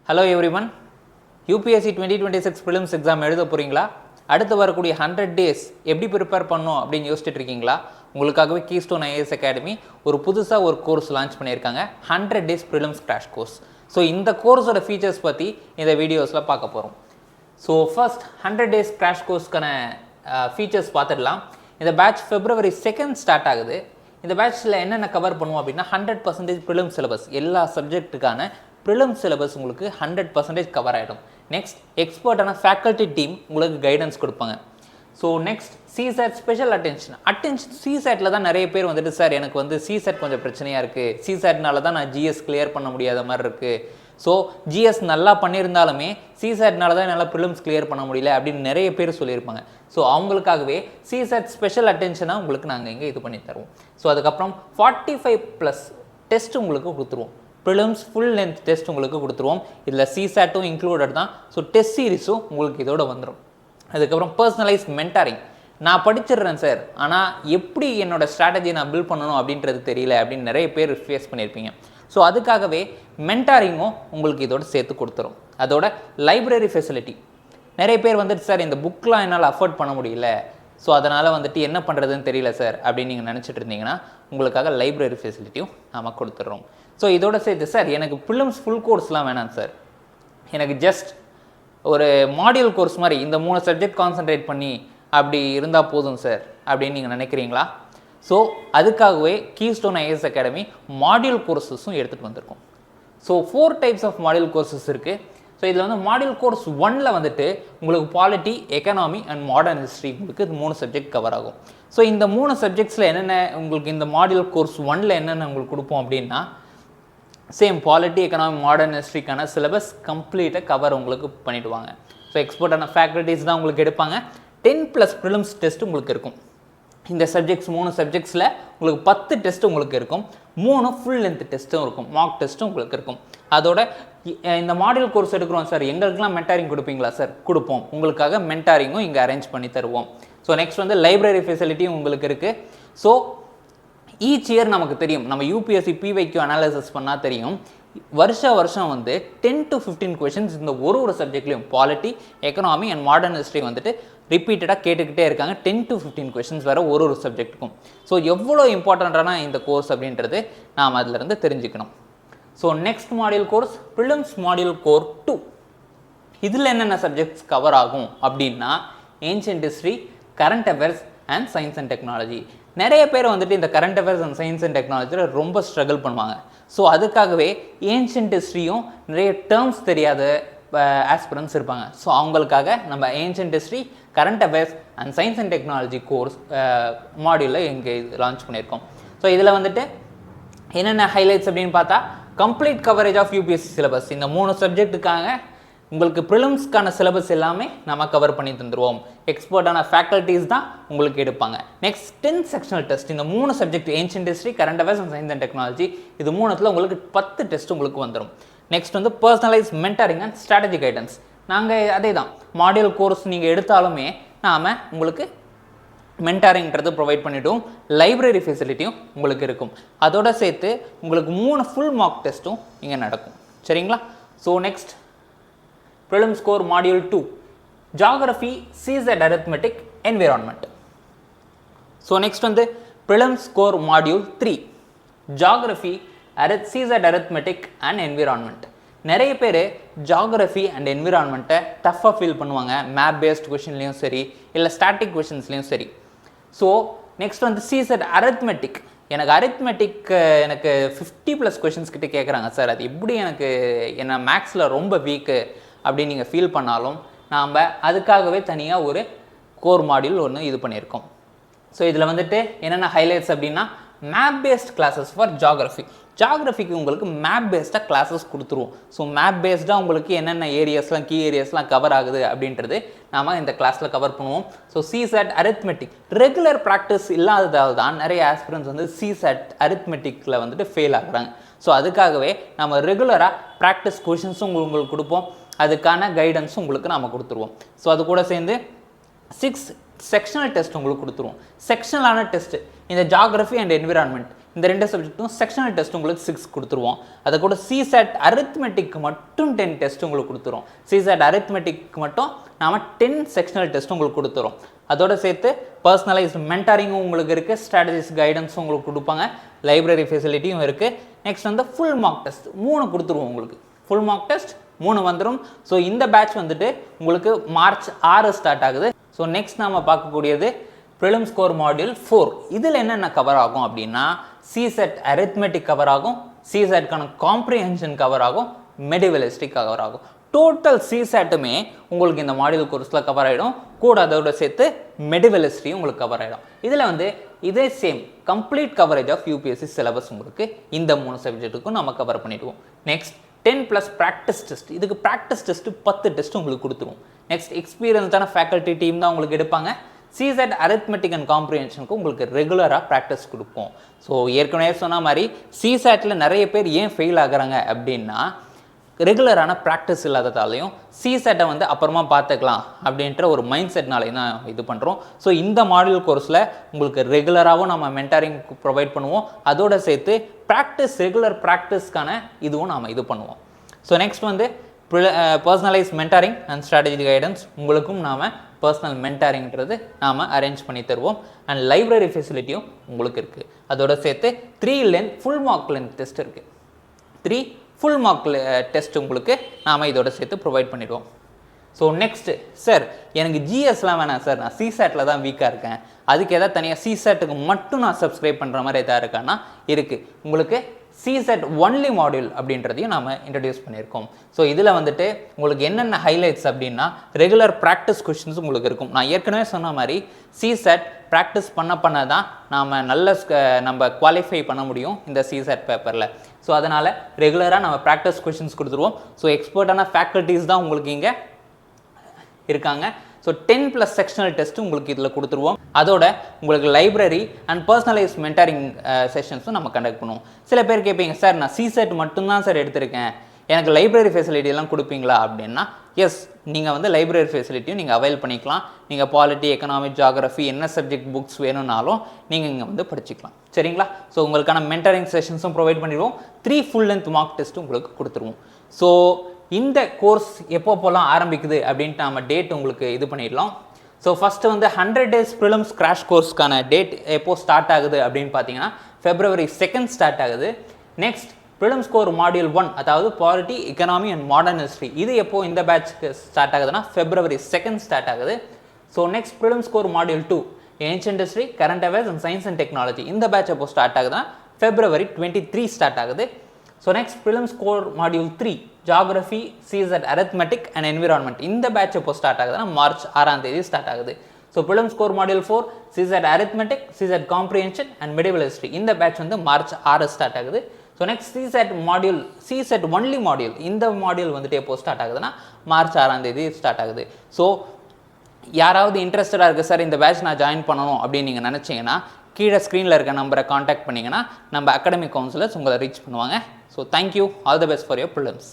Hello everyone. UPSC 2026 Prelims exam எழுத போறீங்களா? அடுத்து வரக்கூடிய 100 days எப்படி ப்ரிப்பேர் பண்ணனும் அப்படினு யோசிச்சிட்டு இருக்கீங்களா? உங்களுக்காகவே Keystone IAS Academy ஒரு புதுசா ஒரு கோர்ஸ் லான்ச் பண்ணிருக்காங்க. 100 days Prelims crash course. So இந்த கோர்ஸோட ஃபீச்சர்ஸ் பத்தி இந்த வீடியோஸ்ல பார்க்க போறோம். So first 100 days crash courseக்கான features பார்த்துடலாம். இந்த பேட்ச் February 2nd ஸ்டார்ட் ஆகுது. இந்த பேட்ச்ல என்னென்ன கவர் பண்ணுவோம் அப்படினா 100% Prelims syllabus எல்லா சப்ஜெக்ட்டுக்கான Prelims syllabus உங்களுக்கு 100% கவர் ஆயிடும். நெக்ஸ்ட் எக்ஸ்பர்ட்டான ஃபேக்கல்டி டீம் உங்களுக்கு கைடன்ஸ் கொடுப்பாங்க. So next CSAT special attention CSATல தான் நிறைய பேர் வந்துட்டு சார் எனக்கு வந்து CSAT கொஞ்சம் பிரச்சனையாக இருக்குது, CSATனால தான் நான் GS கிளியர் பண்ண முடியாத மாதிரி இருக்குது, ஸோ GS நல்லா பண்ணியிருந்தாலுமே CSATனால தான் என்னால் Prelims கிளியர் பண்ண முடியல அப்படின்னு நிறைய பேர் சொல்லியிருப்பாங்க. ஸோ அவங்களுக்காகவே CSAT ஸ்பெஷல் அட்டென்ஷனாக உங்களுக்கு நாங்கள் இங்கே இது பண்ணி தருவோம். ஸோ அதுக்கப்புறம் 45+ டெஸ்ட் உங்களுக்கு கொடுத்துருவோம். Prelims full length டெஸ்ட் உங்களுக்கு கொடுத்துருவோம். இதில் CSATும் இன்க்ளூடட் தான். ஸோ டெஸ்ட் சீரிஸும் உங்களுக்கு இதோட வந்துடும். அதுக்கப்புறம் பர்சனலைஸ் மென்டாரிங். நான் படிச்சிடுறேன் சார், ஆனால் எப்படி என்னோட ஸ்ட்ராட்டஜியை நான் பில்ட் பண்ணணும் அப்படின்றது தெரியல அப்படின்னு நிறைய பேர் ஃபேஸ் பண்ணியிருப்பீங்க. ஸோ அதுக்காகவே மென்டாரிங்கும் உங்களுக்கு இதோட சேர்த்து கொடுத்துரும். அதோட லைப்ரரி ஃபெசிலிட்டி. நிறைய பேர் வந்துட்டு சார் இந்த புக்கெலாம் என்னால் அஃபோர்ட் பண்ண முடியல, ஸோ அதனால் வந்துட்டு என்ன பண்ணுறதுன்னு தெரியல சார் அப்படின்னு நீங்கள் நினச்சிட்டு இருந்தீங்கன்னா உங்களுக்காக லைப்ரரி ஃபெசிலிட்டியும் நாம் கொடுத்துட்றோம். ஸோ இதோட சேர்த்து சார் எனக்கு Prelims ஃபுல் கோர்ஸ்லாம் வேணாம் சார், எனக்கு ஜஸ்ட் ஒரு மாடியூல் கோர்ஸ் மாதிரி இந்த 3 சப்ஜெக்ட் கான்சன்ட்ரேட் பண்ணி அப்படி இருந்தால் போதும் சார் அப்படின்னு நீங்கள் நினைக்கிறீங்களா? ஸோ அதுக்காகவே Keystone IAS Academy மாடியூல் கோர்ஸஸும் எடுத்துகிட்டு வந்திருக்கோம். So 4 types of module courses இருக்குது. ஸோ இதில் வந்து மாடியூல் கோர்ஸ் 1ல் வந்துட்டு உங்களுக்கு polity, economy and modern history உங்களுக்கு இது 3 சப்ஜெக்ட் கவர் ஆகும். ஸோ இந்த 3 சப்ஜெக்ட்ஸில் என்னென்ன உங்களுக்கு இந்த மாடியூல் கோர்ஸ் 1ல் என்னென்ன உங்களுக்கு கொடுப்போம் அப்படின்னா சேம் பாலிட்டி, எக்கனாமி, மாடர்ன் ஹிஸ்ட்ரிக்கான சிலபஸ் கம்ப்ளீட்டாக கவர் உங்களுக்கு பண்ணிவிடுவாங்க. ஸோ எக்ஸ்பர்ட்டான ஃபேக்கல்ட்டிஸ் தான் உங்களுக்கு எடுப்பாங்க. 10+ Prelims டெஸ்ட் உங்களுக்கு இருக்கும். இந்த சப்ஜெக்ட்ஸ் 3 சப்ஜெக்ட்ஸில் உங்களுக்கு 10 டெஸ்ட் உங்களுக்கு இருக்கும். 3 ஃபுல் லென்த் டெஸ்ட்டும் இருக்கும், மார்க் டெஸ்ட்டும் உங்களுக்கு இருக்கும். அதோட இந்த மாடியூல் கோர்ஸ் எடுக்கிறோம் சார், எங்களுக்கெல்லாம் மென்டாரிங் கொடுப்பீங்களா சார்? கொடுப்போம். உங்களுக்காக மென்டாரிங்கும் இங்கே அரேஞ்ச் பண்ணி தருவோம். ஸோ நெக்ஸ்ட் வந்து லைப்ரரி ஃபெசிலிட்டியும் உங்களுக்கு இருக்குது. ஸோ ஈச் இயர் நமக்கு தெரியும், நம்ம UPSC PYQ அனாலிசிஸ் பண்ணால் தெரியும், வருஷம் வந்து 10 to 15 கொஷின்ஸ் இந்த ஒரு சப்ஜெக்ட்லையும் polity, economy and modern history வந்துட்டு ரிப்பீட்டடாக கேட்டுக்கிட்டே இருக்காங்க. 10 to 15 கொஷின்ஸ் வர ஒரு சப்ஜெக்ட்டுக்கும். ஸோ எவ்வளோ இம்பார்ட்டண்ட்டான இந்த கோர்ஸ் அப்படின்றது நாம் அதிலிருந்து தெரிஞ்சுக்கணும். So next module course Prelims module core 2. இதில் என்னென்ன சப்ஜெக்ட்ஸ் கவர் ஆகும் அப்படின்னா ancient history, current affairs and science and technology. நிறைய பேர் வந்துட்டு இந்த current affairs and science and டெக்னாலஜியில் ரொம்ப ஸ்ட்ரகிள் பண்ணுவாங்க. ஸோ அதுக்காகவே ஏன்ஷியன்ட் ஹிஸ்ட்ரியும் நிறைய டேர்ம்ஸ் தெரியாத ஆஸ்பிரன்ஸ் இருப்பாங்க. ஸோ அவங்களுக்காக நம்ம ancient history, current affairs and science and technology course மாடியூலில் இங்கே லான்ச் பண்ணியிருக்கோம். ஸோ இதில் வந்துட்டு என்னென்ன ஹைலைட்ஸ் அப்படின்னு பார்த்தா complete coverage of UPSC syllabus. இந்த 3 சப்ஜெக்ட்டுக்காக உங்களுக்கு Prelimsக்கான சிலபஸ் எல்லாமே நம்ம கவர் பண்ணி தந்துடுவோம். எக்ஸ்பர்ட்டான ஃபேக்கல்ட்டிஸ் தான் உங்களுக்கு எடுப்பாங்க. Next 10 sectional test. இந்த 3 subject ancient history, current affairs and science and technology இது 3த்தில் உங்களுக்கு 10 டெஸ்ட் உங்களுக்கு வந்துடும். நெக்ஸ்ட் வந்து personalise mentoring and strategy guidance. நாங்கள் அதே தான் மாடியூல் கோர்ஸ் நீங்கள் எடுத்தாலுமே நாம் உங்களுக்கு மென்டாரிங்கிறது ப்ரொவைட் பண்ணிவிடுவோம். லைப்ரரி ஃபெசிலிட்டியும் உங்களுக்கு இருக்கும். அதோட சேர்த்து உங்களுக்கு 3 ஃபுல் மார்க் டெஸ்ட்டும் இங்கே நடக்கும். சரிங்களா? So next Prelims Core Module 2 Geography, CSAT Arithmetic, Environment. So next வந்து Prelims Core Module 3 Geography, CSAT Arithmetic and Environment. நிறைய பேர் ஜியாகிரஃபி அண்ட் என்விரான்மெண்ட்டை டஃப்பாக ஃபீல் பண்ணுவாங்க, மேப் பேஸ்ட் கொஷின்லேயும் சரி இல்லை ஸ்டாட்டிக் கொஷின்ஸ்லேயும் சரி. ஸோ நெக்ஸ்ட் வந்து CSAT Arithmetic. எனக்கு 50+ கொஷின்ஸ் கிட்ட கேட்குறாங்க சார், அது எப்படி எனக்கு என்ன மேக்ஸில் ரொம்ப வீக்கு அப்படின்னு நீங்கள் ஃபீல் பண்ணாலும் நாம் அதுக்காகவே தனியாக ஒரு கோர் மாடியூல் ஒன்று இது பண்ணியிருக்கோம். ஸோ இதில் வந்துட்டு என்னென்ன ஹைலைட்ஸ் அப்படின்னா மேப் பேஸ்ட் கிளாஸஸ் ஃபார் ஜியாகிரஃபிக்கு உங்களுக்கு மேப் பேஸ்டாக கிளாஸஸ் கொடுத்துருவோம். ஸோ மேப் பேஸ்டாக உங்களுக்கு என்னென்ன ஏரியாஸ்லாம் கீ ஏரியாஸ்லாம் கவர் ஆகுது அப்படின்றது நாம் இந்த கிளாஸில் கவர் பண்ணுவோம். So CSAT arithmetic regular practice இல்லாததால் தான் நிறைய ஆஸ்பிரன்ஸ் வந்து CSAT அரித்மெட்டிக்கில் வந்துட்டு ஃபெயில் ஆகுறாங்க. ஸோ அதுக்காகவே நம்ம ரெகுலராக ப்ராக்டிஸ் கொஷின்ஸும் உங்களுக்கு கொடுப்போம், அதுக்கான கைடன்ஸும் உங்களுக்கு நாம் கொடுத்துருவோம். ஸோ அது கூட சேர்ந்து 6 செக்ஷனல் டெஸ்ட் உங்களுக்கு கொடுத்துருவோம். செக்ஷனலான டெஸ்ட் இந்த ஜியாகிரஃபி அண்ட் என்விரான்மெண்ட் இந்த 2 சப்ஜெக்ட்டும் செக்ஷனல் டெஸ்ட் உங்களுக்கு 6 கொடுத்துருவோம். அதை கூட சிசேட் அரித்மெட்டிக் மட்டும் 10 டெஸ்ட் உங்களுக்கு கொடுத்துரும். சிசேட் அரித்மெட்டிக் மட்டும் நாம 10 செக்ஷனல் டெஸ்ட் உங்களுக்கு கொடுத்துரும். அதோட சேர்த்து பர்சனலைஸ்ட் மென்டாரிங்கும் உங்களுக்கு இருக்குது, ஸ்ட்ராட்டஜிஸ் கைடன்ஸும் உங்களுக்கு கொடுப்பாங்க, லைப்ரரி ஃபெசிலிட்டியும் இருக்குது. நெக்ஸ்ட் வந்து ஃபுல் மார்க் டெஸ்ட் 3 கொடுத்துருவோம் உங்களுக்கு. ஃபுல் மார்க் டெஸ்ட் 3 வந்துடும். ஸோ இந்த பேட்ச் வந்துட்டு உங்களுக்கு மார்ச் 6 ஸ்டார்ட் ஆகுது. ஸோ நெக்ஸ்ட் நாம் பார்க்கக்கூடியது ப்ரிலிம்ஸ் கோர் மாடியூல் 4. இதில் என்னென்ன கவர் ஆகும் அப்படின்னா சிசெட் அரித்மெட்டிக் கவர் ஆகும், சிசெட்கான காம்ப்ரிஹென்ஷன் கவர் ஆகும், மெடிவல் ஹிஸ்ட்ரி கவர் ஆகும். டோட்டல் சிசேட்டுமே உங்களுக்கு இந்த மாடியூல் கோர்ஸில் கவர் ஆகிடும். கூட அதோட சேர்த்து மெடிவல் ஹிஸ்ட்ரியும் உங்களுக்கு கவர் ஆகிடும். இதில் வந்து இதே same complete coverage of UPSC syllabus உங்களுக்கு இந்த 3 சப்ஜெக்ட்டுக்கும் நம்ம கவர் பண்ணிவிடுவோம். Next 10+ practice test. இதுக்கு ப்ராக்டிஸ் டெஸ்ட் 10 டெஸ்ட் உங்களுக்கு கொடுத்துருவோம். நெக்ஸ்ட் எக்ஸ்பீரியன்ஸான ஃபேக்கல்ட்டி டீம் தான் உங்களுக்கு எடுப்பாங்க. சிசெட் அரித்மெட்டிக் அண்ட் காம்ப்ரிஹென்ஷனுக்கு உங்களுக்கு ரெகுலராக ப்ராக்டிஸ் கொடுப்போம். ஸோ ஏற்கனவே சொன்ன மாதிரி சிசேட்டில் நிறைய பேர் ஏன் ஃபெயில் ஆகுறாங்க அப்படின்னா ரெகுலரான ப்ராக்டிஸ் இல்லாததாலையும் சிசெட்டை வந்து அப்புறமா பார்த்துக்கலாம் அப்படின்ற ஒரு மைண்ட் செட்னாலையும் தான் இது பண்ணுறோம். ஸோ இந்த மாடியூல் கோர்ஸில் உங்களுக்கு ரெகுலராகவும் நம்ம மென்டாரிங் ப்ரொவைட் பண்ணுவோம். அதோட சேர்த்து ப்ராக்டிஸ் ரெகுலர் ப்ராக்டிஸ்க்கான இதுவும் நாம் இது பண்ணுவோம். ஸோ நெக்ஸ்ட் வந்து personalise mentoring and strategy guidance உங்களுக்கும் நாம் பர்சனல் மென்டாரிங்கிறது நாம் அரேஞ்ச் பண்ணி தருவோம். அண்ட் லைப்ரரி ஃபெசிலிட்டியும் உங்களுக்கு இருக்குது. அதோட சேர்த்து 3 length full mark length test இருக்குது. 3 ஃபுல் மார்க் டெஸ்ட் உங்களுக்கு நாம் இதோட சேர்த்து ப்ரொவைட் பண்ணிடுவோம். ஸோ நெக்ஸ்ட்டு சார் எனக்கு ஜிஎஸ்லாம் வேணாம் சார், நான் சிசேட்டில் தான் வீக்காக இருக்கேன், அதுக்கு எதாவது தனியாக சிசேட்டுக்கு மட்டும் நான் சப்ஸ்கிரைப் பண்ணுற மாதிரி எதாவது இருக்கான்னா இருக்குது. உங்களுக்கு சிசெட் ஒன்லி மாடியூல் அப்படின்றதையும் நாம் இன்ட்ரடியூஸ் பண்ணியிருக்கோம். ஸோ இதில் வந்துட்டு உங்களுக்கு என்னென்ன ஹைலைட்ஸ் அப்படின்னா ரெகுலர் ப்ராக்டிஸ் கொஷின்ஸ் உங்களுக்கு இருக்கும். நான் ஏற்கனவே சொன்ன மாதிரி சிசெட் ப்ராக்டிஸ் பண்ண தான் நாம் நம்ம குவாலிஃபை பண்ண முடியும் இந்த சிசெட் பேப்பரில். ஸோ அதனால் ரெகுலராக நம்ம ப்ராக்டிஸ் கொஷின்ஸ் கொடுத்துருவோம். ஸோ எக்ஸ்பர்ட்டான ஃபேக்கல்ட்டிஸ் தான் உங்களுக்கு இங்கே இருக்காங்க. ஸோ 10+ செக்ஷனல் டெஸ்ட் உங்களுக்கு இதில் கொடுத்துருவோம். அதோட உங்களுக்கு லைப்ரரி அண்ட் பர்சனலைஸ் மென்டாரிங் செஷன்ஸும் நம்ம கண்டக்ட் பண்ணுவோம். சில பேர் கேட்பீங்க சார் நான் சிசெட் மட்டும்தான் சார் எடுத்திருக்கேன், எனக்கு லைப்ரரி ஃபெசிலிட்டியெல்லாம் கொடுப்பீங்களா அப்படின்னா எஸ், நீங்கள் வந்து லைப்ரரி ஃபெசிலிட்டியும் நீங்கள் அவைல் பண்ணிக்கலாம். நீங்கள் பாலிட்டி, எக்கனாமிக், ஜியாகிரஃபி என்ன சப்ஜெக்ட் புக்ஸ் வேணும்னாலும் நீங்கள் இங்கே வந்து படிச்சுக்கலாம். சரிங்களா? ஸோ உங்களுக்கான மென்டரிங் செஷன்ஸும் ப்ரொவைட் பண்ணிடுவோம். 3 ஃபுல் லென்த் மார்க் டெஸ்ட்டும் உங்களுக்கு கொடுத்துருவோம். ஸோ இந்த கோர்ஸ் எப்போலாம் ஆரம்பிக்குது அப்படின்ட்டு நம்ம டேட் உங்களுக்கு இது பண்ணிடலாம். ஸோ ஃபஸ்ட்டு வந்து 100 days ப்ரிலிம்ஸ் கிராஷ் கோர்ஸ்க்கான டேட் எப்போ ஸ்டார்ட் ஆகுது அப்படின்னு பார்த்தீங்கன்னா February 2 ஸ்டார்ட் ஆகுது. நெக்ஸ்ட் ப்ரிலிம்ஸ் கோர் மாடியூல் 1 அதாவது polity, economy and modern history இது எப்போ இந்த பேட்ச்க்கு ஸ்டார்ட் ஆகுதுன்னா February 2 ஸ்டார்ட் ஆகுது. So next prelims core module 2 ancient history, current affairs and science and technology இந்த பேட்ச் எப்போ ஸ்டார்ட் ஆகுதுன்னா February 23 ஸ்டார்ட் ஆகுது. So next prelims core module 3 geography, CSAT arithmetic and environment இந்த பேட்ச் எப்போ start ஆகுதுன்னா March 6 start ஆகுது. So prelims core module 4 சிசெட் arithmetic, சிசெட் comprehension and medieval history இந்த batch வந்து March 6 ஸ்டார்ட் ஆகுது. ஸோ நெக்ஸ்ட் சிசெட் ஒன்லி மாடியூல் இந்த module வந்துட்டு எப்போ ஸ்டார்ட் ஆகுதுன்னா March 6 ஸ்டார்ட் ஆகுது. ஸோ யாராவது இன்ட்ரெஸ்டடாக இருக்குது சார் இந்த பேட்ச் நான் ஜாயின் பண்ணணும் அப்படின்னு நீங்கள் நினச்சிங்கன்னா கீழே ஸ்க்ரீனில் இருக்க நம்பரை காண்டாக்ட் பண்ணிங்கன்னா நம்ம அகாடமிக் கவுன்சிலர்ஸ் உங்களை ரீச் பண்ணுவாங்க. So thank you, all the best for your prelims.